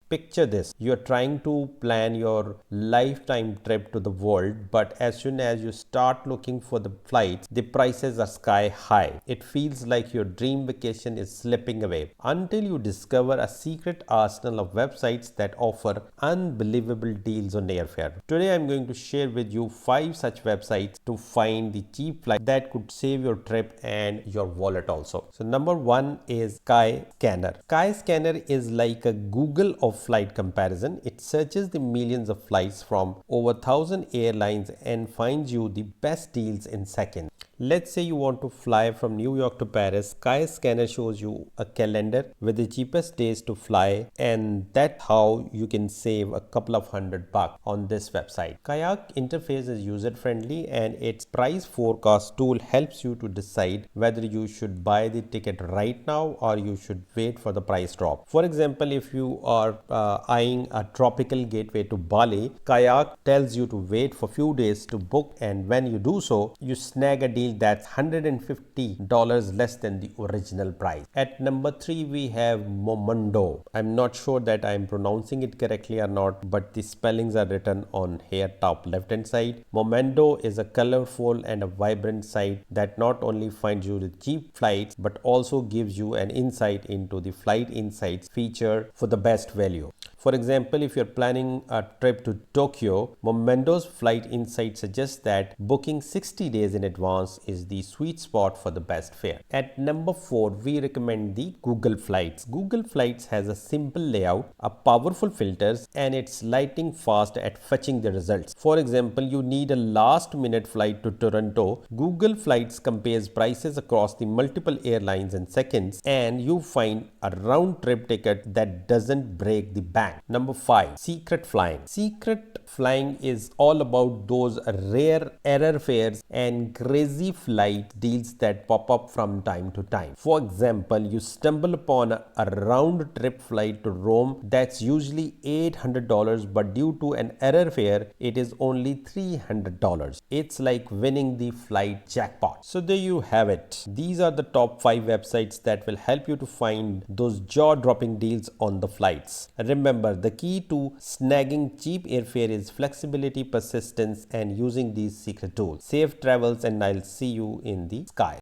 Picture this. You're trying to plan your lifetime trip to the world, but as soon as you start looking for the flights, the prices are sky high. It feels like your dream vacation is slipping away until you discover a secret arsenal of websites that offer unbelievable deals on airfare. Today I'm going to share with you 5 such websites to find the cheap flight that could save your trip and your wallet also. So number 1 is Skyscanner. Skyscanner is like a Google of flight comparison. It searches the millions of flights from over 1,000 airlines and finds you the best deals in seconds. Let's say you want to fly from New York to Paris. Skyscanner shows you a calendar with the cheapest days to fly, and that's how you can save a couple of $100 on this website. Kayak interface is user friendly, and its price forecast tool helps you to decide whether you should buy the ticket right now or you should wait for the price drop. For example, if you are eyeing a tropical gateway to Bali, Kayak tells you to wait for few days to book, and when you do so, you snag a deal that's $150 less than the original price. At number 3, we have Momondo. I'm not sure that I'm pronouncing it correctly or not, but the spellings are written on here top left hand side. Momondo is a colorful and a vibrant site that not only finds you the cheap flights but also gives you an insight into the flight insights feature for the best value. For example, if you're planning a trip to Tokyo, Momendo's flight insight suggests that booking 60 days in advance is the sweet spot for the best fare. At number 4, we recommend the Google Flights. Google Flights has a simple layout, a powerful filters, and it's lightning fast at fetching the results. For example, you need a last minute flight to Toronto. Google Flights compares prices across the multiple airlines in seconds, and you find a round trip ticket that doesn't break the bank. Number 5, Secret Flying. Secret Flying is all about those rare error fares and crazy flight deals that pop up from time to time. For example, you stumble upon a round trip flight to Rome that's usually $800, but due to an error fare, it is only $300. It's like winning the flight jackpot. So there you have it. These are the top 5 websites that will help you to find those jaw-dropping deals on the flights. Remember, the key to snagging cheap airfare is flexibility, persistence, and using these secret tools. Safe travels, and I'll see you in the sky.